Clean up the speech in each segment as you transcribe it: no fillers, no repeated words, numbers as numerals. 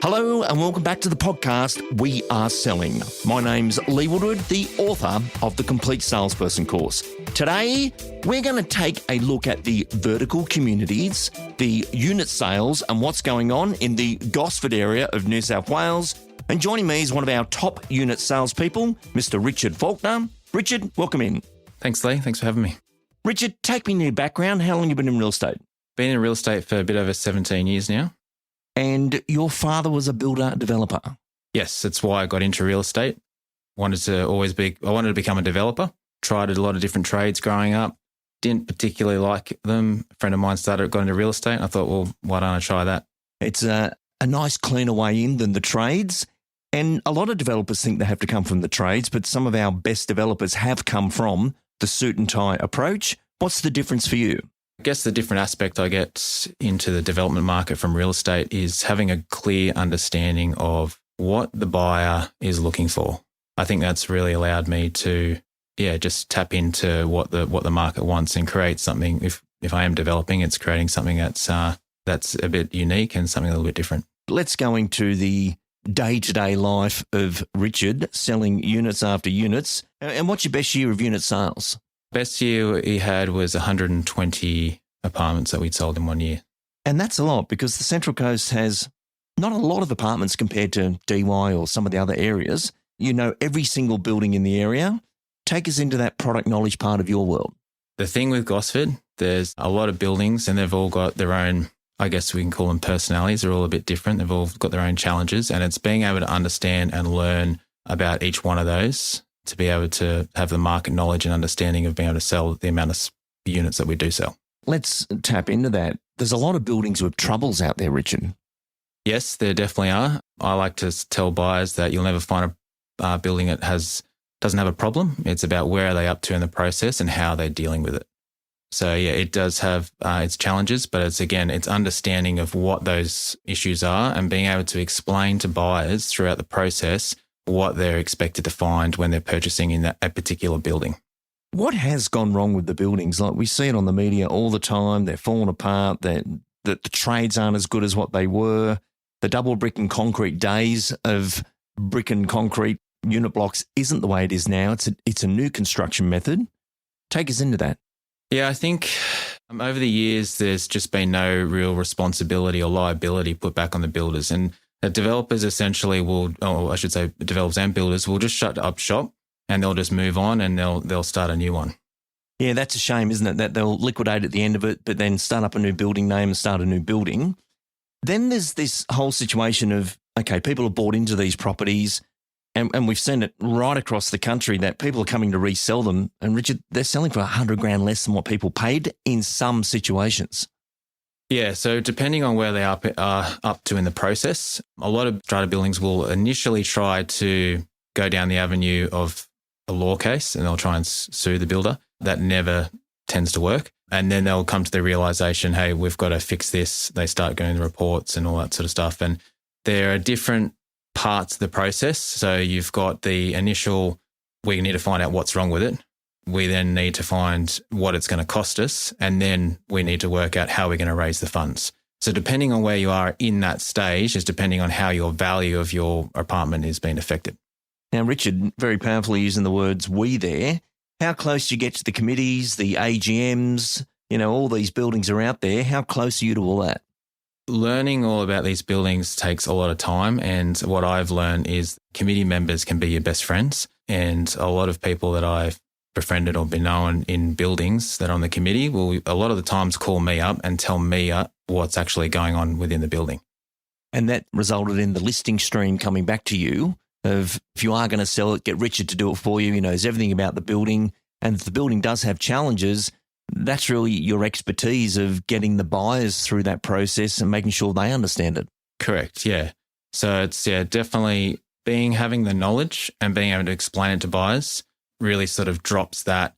Hello and welcome back to the podcast, We Are Selling. My name's Lee Woodward, the author of the Complete Salesperson course. Today, we're going to take a look at the vertical communities, the unit sales and what's going on in the Gosford area of New South Wales. And joining me is one of our top unit salespeople, Mr. Richard Faulkner. Richard, welcome in. Thanks, Lee. Thanks for having me. Richard, take me in your background. How long have you been in real estate? Been in real estate for a bit over 17 years now. And your father was a builder-developer? Yes, that's why I got into real estate. I wanted to become a developer. Tried a lot of different trades growing up. Didn't particularly like them. A friend of mine got into real estate. I thought, well, why don't I try that? It's a nice, cleaner way in than the trades. And a lot of developers think they have to come from the trades, but some of our best developers have come from the suit and tie approach. What's the difference for you? I guess the different aspect I get into the development market from real estate is having a clear understanding of what the buyer is looking for. I think that's really allowed me to, just tap into what the market wants and create something. If I am developing, it's creating something that's a bit unique and something a little bit different. Let's go into the day-to-day life of Richard selling units after units. And what's your best year of unit sales? Best year he had was 120 apartments that we'd sold in 1 year. And that's a lot because the Central Coast has not a lot of apartments compared to DY or some of the other areas. You know every single building in the area. Take us into that product knowledge part of your world. The thing with Gosford, there's a lot of buildings and they've all got their own, I guess we can call them personalities. They're all a bit different. They've all got their own challenges, and it's being able to understand and learn about each one of those to be able to have the market knowledge and understanding of being able to sell the amount of units that we do sell. Let's tap into that. There's a lot of buildings with troubles out there, Richard. Yes, there definitely are. I like to tell buyers that you'll never find a building that doesn't have a problem. It's about where are they up to in the process and how they're dealing with it. So it does have its challenges, but it's understanding of what those issues are and being able to explain to buyers throughout the process what they're expected to find when they're purchasing in a particular building. What has gone wrong with the buildings? Like we see it on the media all the time. They're falling apart. The trades aren't as good as what they were. The double brick and concrete days of brick and concrete unit blocks isn't the way it is now. It's a new construction method. Take us into that. Yeah, I think over the years, there's just been no real responsibility or liability put back on the builders. And the developers essentially developers and builders will just shut up shop and they'll just move on and they'll start a new one. Yeah, that's a shame, isn't it? That they'll liquidate at the end of it, but then start up a new building name and start a new building. Then there's this whole situation of, okay, people have bought into these properties and we've seen it right across the country that people are coming to resell them. And Richard, they're selling for $100,000 less than what people paid in some situations. Yeah, so depending on where they are up to in the process, a lot of strata buildings will initially try to go down the avenue of a law case and they'll try and sue the builder. That never tends to work. And then they'll come to the realization, hey, we've got to fix this. They start going to reports and all that sort of stuff. And there are different parts of the process. So you've got the initial, we need to find out what's wrong with it. We then need to find what it's going to cost us, and then we need to work out how we're going to raise the funds. So depending on where you are in that stage is depending on how your value of your apartment is being affected. Now, Richard, very powerfully using the words we there, how close do you get to the committees, the AGMs, all these buildings are out there. How close are you to all that? Learning all about these buildings takes a lot of time, and what I've learned is committee members can be your best friends, and a lot of people that I've befriended or been known in buildings that are on the committee will a lot of the times call me up and tell me what's actually going on within the building. And that resulted in the listing stream coming back to you of if you are going to sell it, get Richard to do it for you. He knows everything about the building. And if the building does have challenges, that's really your expertise of getting the buyers through that process and making sure they understand it. Correct, yeah. So it's definitely having the knowledge and being able to explain it to buyers really sort of drops that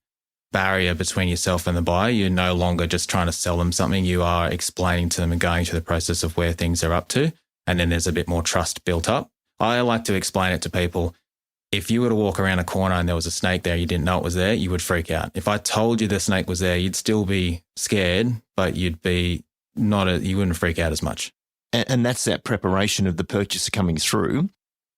barrier between yourself and the buyer. You're no longer just trying to sell them something. You are explaining to them and going through the process of where things are up to. And then there's a bit more trust built up. I like to explain it to people. If you were to walk around a corner and there was a snake there, you didn't know it was there, you would freak out. If I told you the snake was there, you'd still be scared, but you wouldn't freak out as much. And that's that preparation of the purchaser coming through.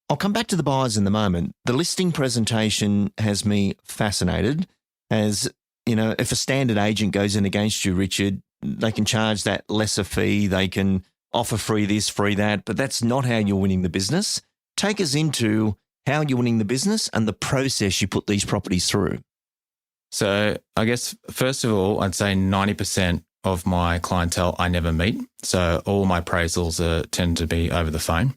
I'll come back to the buyers in the moment. The listing presentation has me fascinated. As you know, if a standard agent goes in against you, Richard, they can charge that lesser fee. They can offer free this, free that, but that's not how you're winning the business. Take us into how you're winning the business and the process you put these properties through. So I guess, first of all, I'd say 90% of my clientele I never meet. So all my appraisals tend to be over the phone.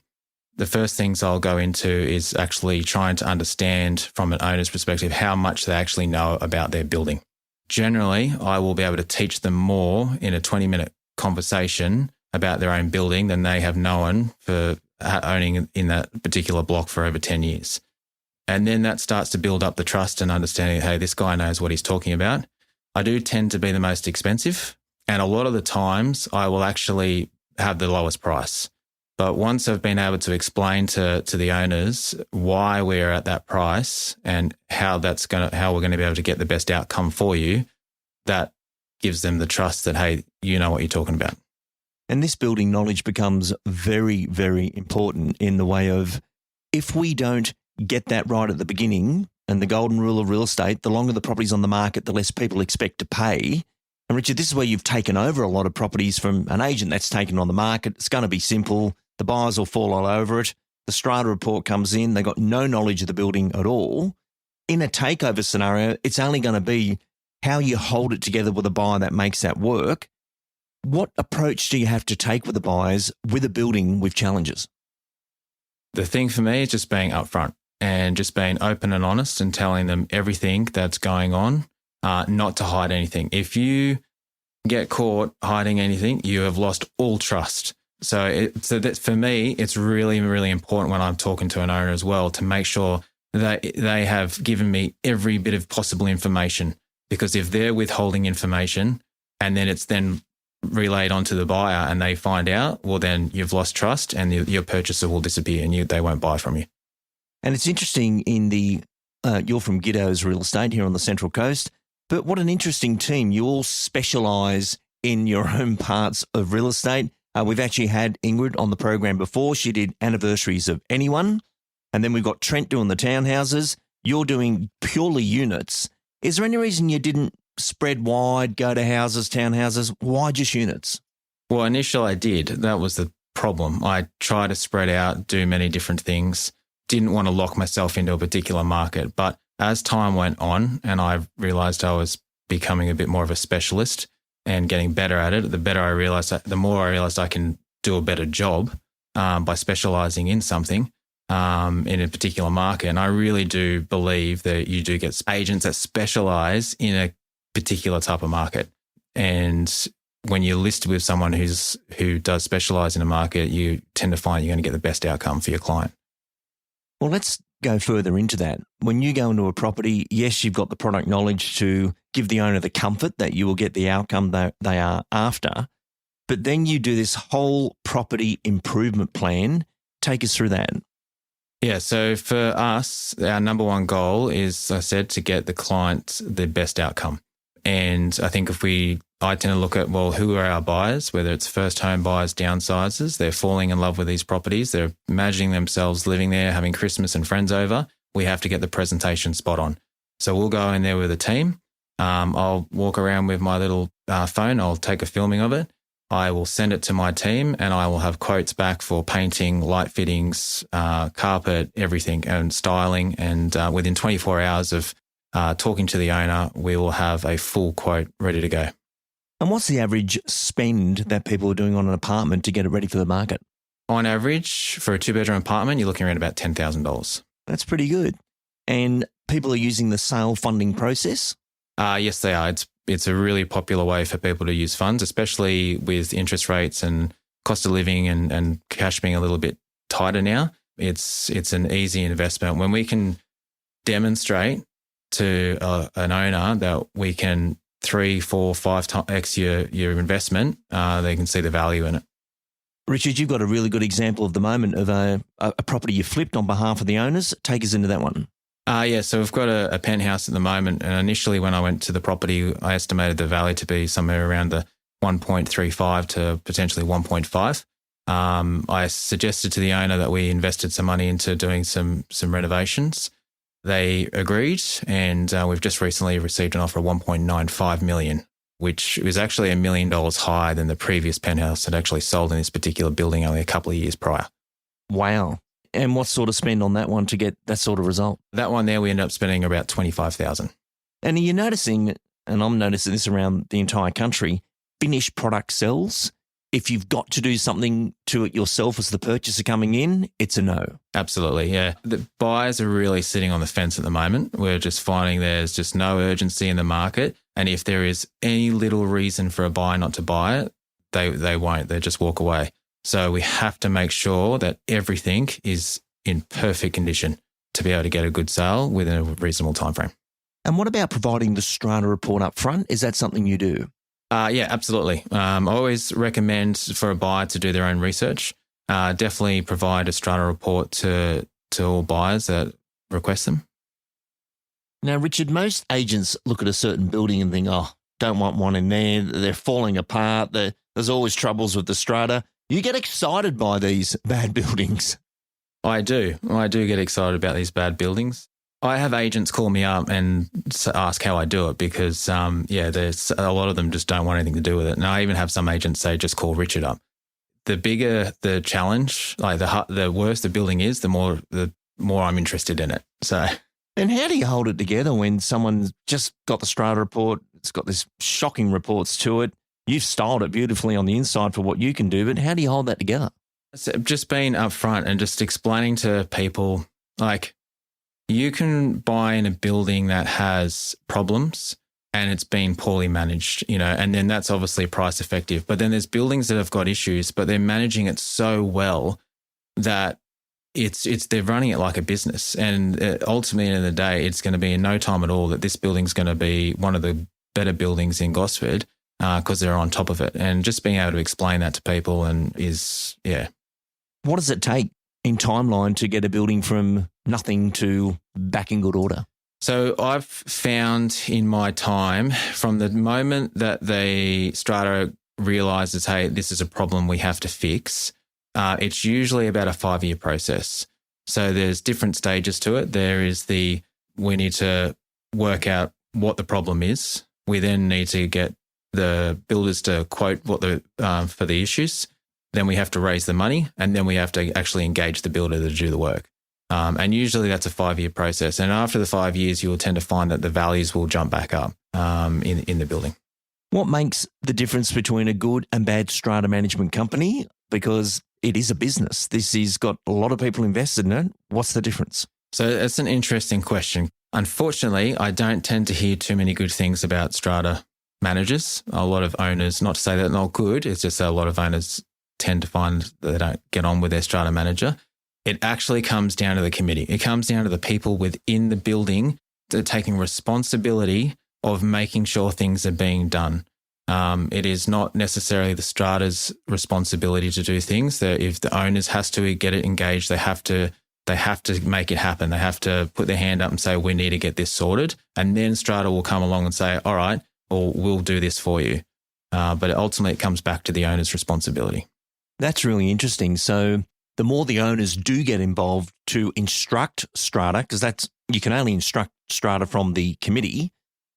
The first things I'll go into is actually trying to understand from an owner's perspective how much they actually know about their building. Generally, I will be able to teach them more in a 20-minute conversation about their own building than they have known for owning in that particular block for over 10 years. And then that starts to build up the trust and understanding, hey, this guy knows what he's talking about. I do tend to be the most expensive, and a lot of the times I will actually have the lowest price. But once I've been able to explain to the owners why we're at that price and how we're going to be able to get the best outcome for you, that gives them the trust that, hey, you know what you're talking about. And this building knowledge becomes very, very important in the way of, if we don't get that right at the beginning, and the golden rule of real estate, the longer the property's on the market, the less people expect to pay. And Richard, this is where you've taken over a lot of properties from an agent that's taken on the market. It's going to be simple. The buyers will fall all over it. The strata report comes in. They've got no knowledge of the building at all. In a takeover scenario, it's only going to be how you hold it together with a buyer that makes that work. What approach do you have to take with the buyers with a building with challenges? The thing for me is just being upfront and just being open and honest and telling them everything that's going on, not to hide anything. If you get caught hiding anything, you have lost all trust. So that for me, it's really, really important when I'm talking to an owner as well to make sure that they have given me every bit of possible information. Because if they're withholding information and then it's then relayed onto the buyer and they find out, well, then you've lost trust and your purchaser will disappear and they won't buy from you. And it's interesting you're from Giddo's Real Estate here on the Central Coast, but what an interesting team. You all specialise in your own parts of real estate. We've actually had Ingrid on the program before. She did anniversaries of anyone. And then we've got Trent doing the townhouses. You're doing purely units. Is there any reason you didn't spread wide, go to houses, townhouses? Why just units? Well, initially I did. That was the problem. I tried to spread out, do many different things, didn't want to lock myself into a particular market. But as time went on and I realised I was becoming a bit more of a specialist and getting better at it, the more I realised I can do a better job by specialising in something in a particular market. And I really do believe that you do get agents that specialise in a particular type of market. And when you're listed with someone who does specialise in a market, you tend to find you're going to get the best outcome for your client. Well, let's go further into that. When you go into a property, yes, you've got the product knowledge to give the owner the comfort that you will get the outcome that they are after, but then you do this whole property improvement plan. Take us through that. Yeah, so for us, our number one goal is, I said, to get the client the best outcome. And I think I tend to look at, well, who are our buyers, whether it's first home buyers, downsizers, they're falling in love with these properties, they're imagining themselves living there, having Christmas and friends over. We have to get the presentation spot on. So we'll go in there with a team. I'll walk around with my little phone. I'll take a filming of it. I will send it to my team and I will have quotes back for painting, light fittings, carpet, everything, and styling. And within 24 hours of talking to the owner, we will have a full quote ready to go. And what's the average spend that people are doing on an apartment to get it ready for the market? On average, for a two-bedroom apartment, you're looking around about $10,000. That's pretty good. And people are using the sale funding process? Yes, they are. It's a really popular way for people to use funds, especially with interest rates and cost of living and cash being a little bit tighter now. It's an easy investment. When we can demonstrate to an owner that we can 3, 4, 5x your investment, they can see the value in it. Richard, you've got a really good example of the moment of a property you flipped on behalf of the owners. Take us into that one. Yeah, so we've got a penthouse at the moment, and initially when I went to the property, I estimated the value to be somewhere around the 1.35 to potentially 1.5. I suggested to the owner that we invested some money into doing some renovations. They agreed, and we've just recently received an offer of $1.95 million, which was actually $1 million higher than the previous penthouse had actually sold in this particular building only a couple of years prior. Wow. And what sort of spend on that one to get that sort of result? That one there, we ended up spending about $25,000. And are you noticing, and I'm noticing this around the entire country, finished product sells? If you've got to do something to it yourself as the purchaser coming in, it's a no. Absolutely, yeah. The buyers are really sitting on the fence at the moment. We're just finding there's just no urgency in the market. And if there is any little reason for a buyer not to buy it, they won't. They just walk away. So we have to make sure that everything is in perfect condition to be able to get a good sale within a reasonable time frame. And what about providing the strata report up front? Is that something you do? Yeah, absolutely. I always recommend for a buyer to do their own research. Definitely provide a strata report to all buyers that request them. Now, Richard, most agents look at a certain building and think, oh, don't want one in there. They're falling apart. There's always troubles with the strata. You get excited by these bad buildings. I do. I do get excited about these bad buildings. I have agents call me up and ask how I do it because, there's a lot of them just don't want anything to do with it. And I even have some agents say, just call Richard up. The bigger the challenge, like the worse the building is, the more I'm interested in it. So, and how do you hold it together when someone's just got the strata report? It's got this shocking reports to it. You've styled it beautifully on the inside for what you can do, but how do you hold that together? So just being upfront and just explaining to people, like, you can buy in a building that has problems and it's been poorly managed, and then that's obviously price effective. But then there's buildings that have got issues, but they're managing it so well that they're running it like a business. And ultimately, at the end of the day, it's going to be in no time at all that this building's going to be one of the better buildings in Gosford because they're on top of it. And just being able to explain that to people What does it take in timeline to get a building from nothing to back in good order? So I've found in my time, from the moment that the strata realises, hey, this is a problem we have to fix, it's usually about a 5-year process. So there's different stages to it. There is we need to work out what the problem is. We then need to get the builders to quote what for the issues. Then we have to raise the money, and then we have to actually engage the builder to do the work. And usually that's a 5-year process. And after the 5 years, you will tend to find that the values will jump back up in the building. What makes the difference between a good and bad strata management company? Because it is a business. This has got a lot of people invested in it. What's the difference? So it's an interesting question. Unfortunately, I don't tend to hear too many good things about strata managers. A lot of owners, not to say they're not good, it's just that a lot of owners tend to find that they don't get on with their strata manager. It actually comes down to the committee. It comes down to the people within the building that are taking responsibility of making sure things are being done. It is not necessarily the strata's responsibility to do things. That if the owners has to get it engaged, they have to make it happen. They have to put their hand up and say, we need to get this sorted. And then strata will come along and say, all right, well, we'll do this for you. But ultimately it comes back to the owner's responsibility. That's really interesting. So the more the owners do get involved to instruct strata, because you can only instruct strata from the committee.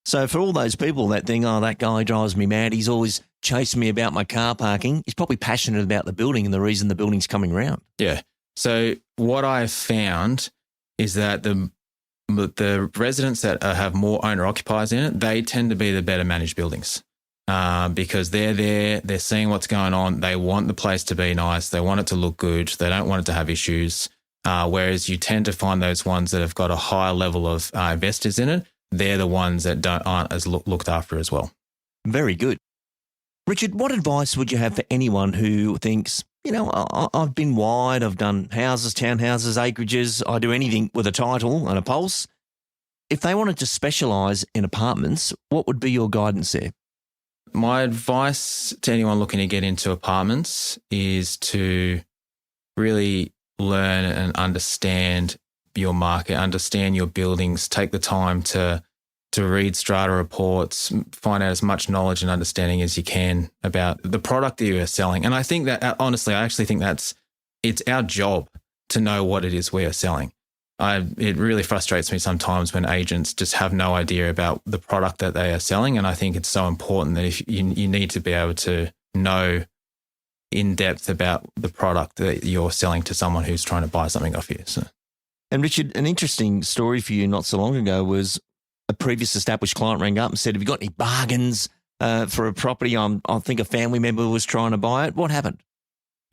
So for all those people that think, oh, that guy drives me mad, he's always chasing me about my car parking, he's probably passionate about the building and the reason the building's coming around. Yeah. So what I've found is that the residents that have more owner-occupiers in it, they tend to be the better managed buildings. Because they're there, they're seeing what's going on. They want the place to be nice. They want it to look good. They don't want it to have issues. Whereas you tend to find those ones that have got a higher level of investors in it, they're the ones that aren't as looked after as well. Very good. Richard, what advice would you have for anyone who thinks, I've been wide, I've done houses, townhouses, acreages, I do anything with a title and a pulse. If they wanted to specialise in apartments, what would be your guidance there? My advice to anyone looking to get into apartments is to really learn and understand your market, understand your buildings, take the time to to read strata reports, find out as much knowledge and understanding as you can about the product that you are selling. And I think that, honestly, I actually think it's our job to know what it is we are selling. It really frustrates me sometimes when agents just have no idea about the product that they are selling. And I think it's so important that if you need to be able to know in depth about the product that you're selling to someone who's trying to buy something off you. So. And Richard, an interesting story for you not so long ago was a previous established client rang up and said, have you got any bargains for a property? I think a family member was trying to buy it. What happened?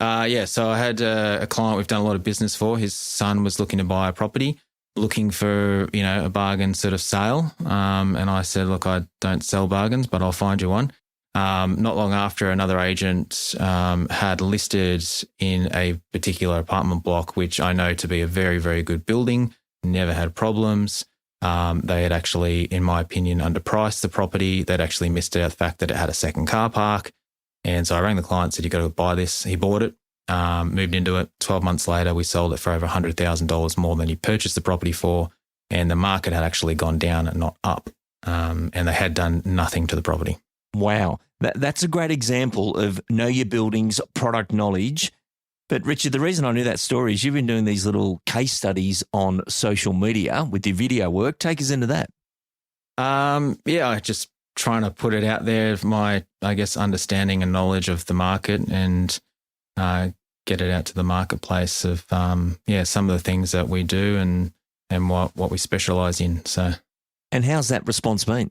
So I had a client we've done a lot of business for. His son was looking to buy a property, looking for, a bargain sort of sale. And I said, look, I don't sell bargains, but I'll find you one. Not long after, another agent had listed in a particular apartment block, which I know to be a very, very good building, never had problems. They had actually, in my opinion, underpriced the property. They'd actually missed out the fact that it had a second car park. And so I rang the client, said, you got to buy this. He bought it, moved into it. 12 months later, we sold it for over $100,000 more than he purchased the property for. And the market had actually gone down and not up. And they had done nothing to the property. Wow. That's a great example of know your buildings, product knowledge. But Richard, the reason I knew that story is you've been doing these little case studies on social media with your video work. Take us into that. I just trying to put it out there, my, I guess, understanding and knowledge of the market and get it out to the marketplace of, some of the things that we do and what we specialise in. So, and how's that response been?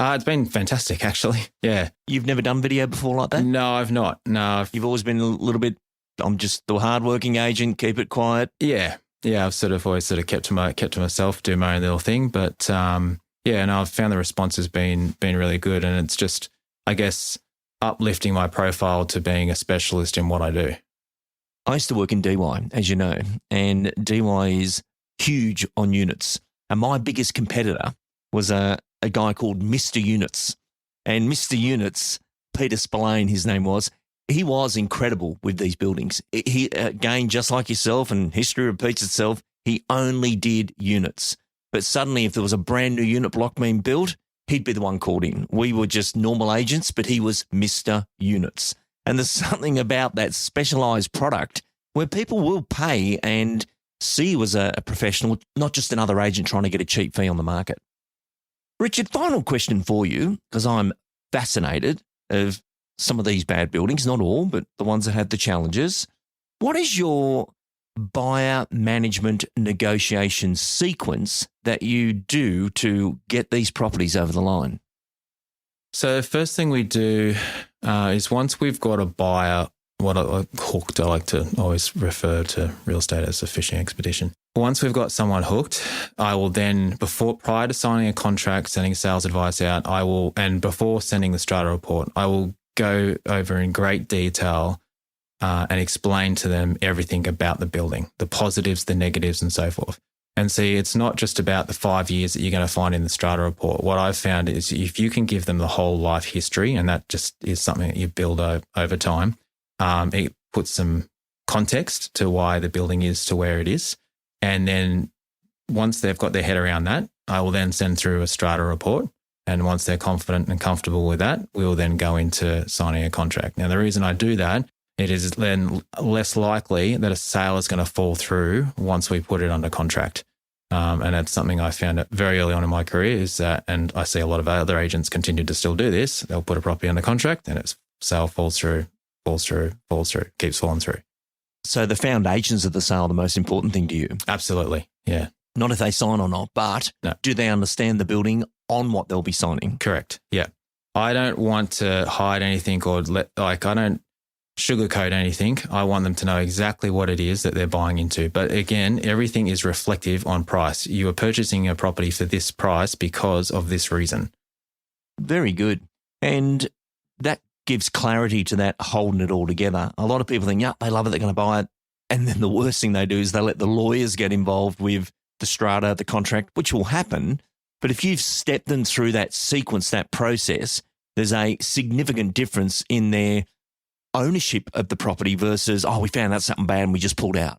It's been fantastic, actually. Yeah. You've never done video before like that? No, I've not. No. You've always been a little bit, I'm just the hardworking agent, keep it quiet. Yeah. Yeah. I've always kept to myself, do my own little thing. But I've found the response has been really good. And it's just, I guess, uplifting my profile to being a specialist in what I do. I used to work in DY, as you know, and DY is huge on units. And my biggest competitor was a guy called Mr. Units. And Mr. Units, Peter Spillane, his name was, he was incredible with these buildings. He, again, just like yourself, and history repeats itself, he only did units. But suddenly, if there was a brand new unit block being built, he'd be the one called in. We were just normal agents, but he was Mr. Units. And there's something about that specialised product where people will pay and see you as a professional, not just another agent trying to get a cheap fee on the market. Richard, final question for you, because I'm fascinated of some of these bad buildings, not all, but the ones that had the challenges. What is your buyer management negotiation sequence that you do to get these properties over the line? So first thing we do is once we've got a buyer, hooked, I like to always refer to real estate as a fishing expedition. Once we've got someone hooked, I will then, prior to signing a contract, sending sales advice out, and before sending the strata report, I will go over in great detail and explain to them everything about the building, the positives, the negatives, and so forth. And see, it's not just about the 5 years that you're going to find in the strata report. What I've found is if you can give them the whole life history, and that just is something that you build over time, it puts some context to why the building is to where it is. And then once they've got their head around that, I will then send through a strata report. And once they're confident and comfortable with that, we will then go into signing a contract. Now, the reason I do that, it is then less likely that a sale is going to fall through once we put it under contract. And that's something I found very early on in my career is that, and I see a lot of other agents continue to still do this. They'll put a property under contract and its sale falls through, keeps falling through. So the foundations of the sale are the most important thing to you? Absolutely, yeah. Not if they sign or not, but no. Do they understand the building on what they'll be signing? Correct, yeah. I don't want to hide anything I don't sugarcoat anything. I want them to know exactly what it is that they're buying into. But again, everything is reflective on price. You are purchasing a property for this price because of this reason. Very good. And that gives clarity to that holding it all together. A lot of people think, yeah, they love it, they're going to buy it. And then the worst thing they do is they let the lawyers get involved with the strata, the contract, which will happen. But if you've stepped them through that sequence, that process, there's a significant difference in their ownership of the property versus, we found out something bad and we just pulled out.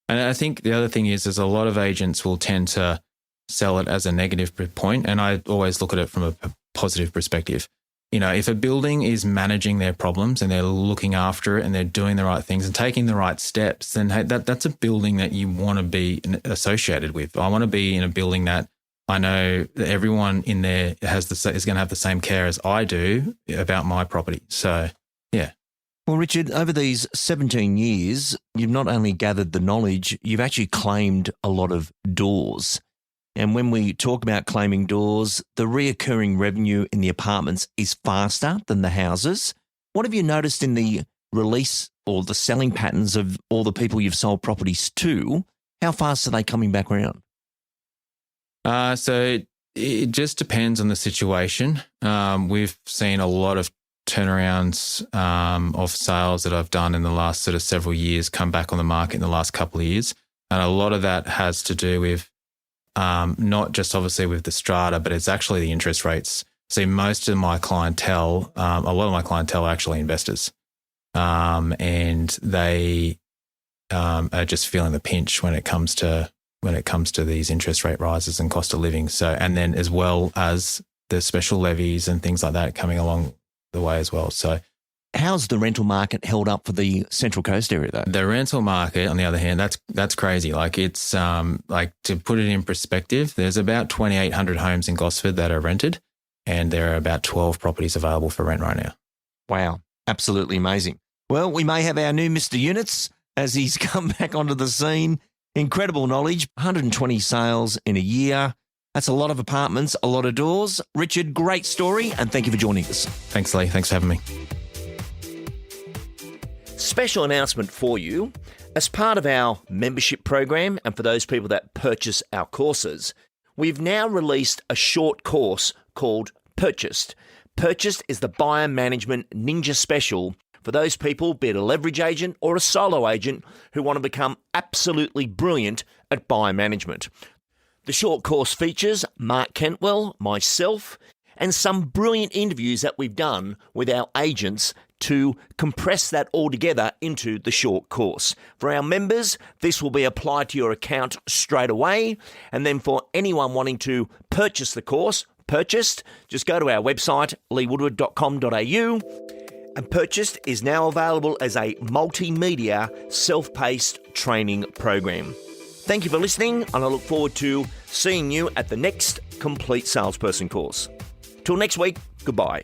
And I think the other thing is a lot of agents will tend to sell it as a negative point, and I always look at it from a positive perspective. If a building is managing their problems and they're looking after it and they're doing the right things and taking the right steps, then hey, that's a building that you want to be associated with. I want to be in a building that I know that everyone in there is going to have the same care as I do about my property. So, yeah. Well, Richard, over these 17 years, you've not only gathered the knowledge, you've actually claimed a lot of doors. And when we talk about claiming doors, the reoccurring revenue in the apartments is faster than the houses. What have you noticed in the release or the selling patterns of all the people you've sold properties to? How fast are they coming back around? So it just depends on the situation. We've seen a lot of turnarounds of sales that I've done in the last sort of several years come back on the market in the last couple of years. And a lot of that has to do with not just obviously with the strata, but it's actually the interest rates. See, most of my clientele, a lot of my clientele are actually investors, and they are just feeling the pinch when it comes to these interest rate rises and cost of living. So, and then as well as the special levies and things like that coming along the way as well. So, how's the rental market held up for the Central Coast area though? The rental market, on the other hand, that's crazy. Like it's like, to put it in perspective, there's about 2,800 homes in Gosford that are rented, and there are about 12 properties available for rent right now. Wow, absolutely amazing. Well, we may have our new Mr. Units as he's come back onto the scene. Incredible knowledge, 120 sales in a year. That's a lot of apartments, a lot of doors. Richard, great story, and thank you for joining us. Thanks, Lee. Thanks for having me. Special announcement for you. As part of our membership program and for those people that purchase our courses, we've now released a short course called Purchased. Purchased is the buyer management ninja special for those people, be it a leverage agent or a solo agent, who want to become absolutely brilliant at buyer management. The short course features Mark Kentwell, myself, and some brilliant interviews that we've done with our agents to compress that all together into the short course. For our members, this will be applied to your account straight away. And then for anyone wanting to purchase the course, Purchased, just go to our website, leewoodward.com.au. And Purchased is now available as a multimedia, self-paced training program. Thank you for listening, and I look forward to seeing you at the next Complete Salesperson course. Till next week, goodbye.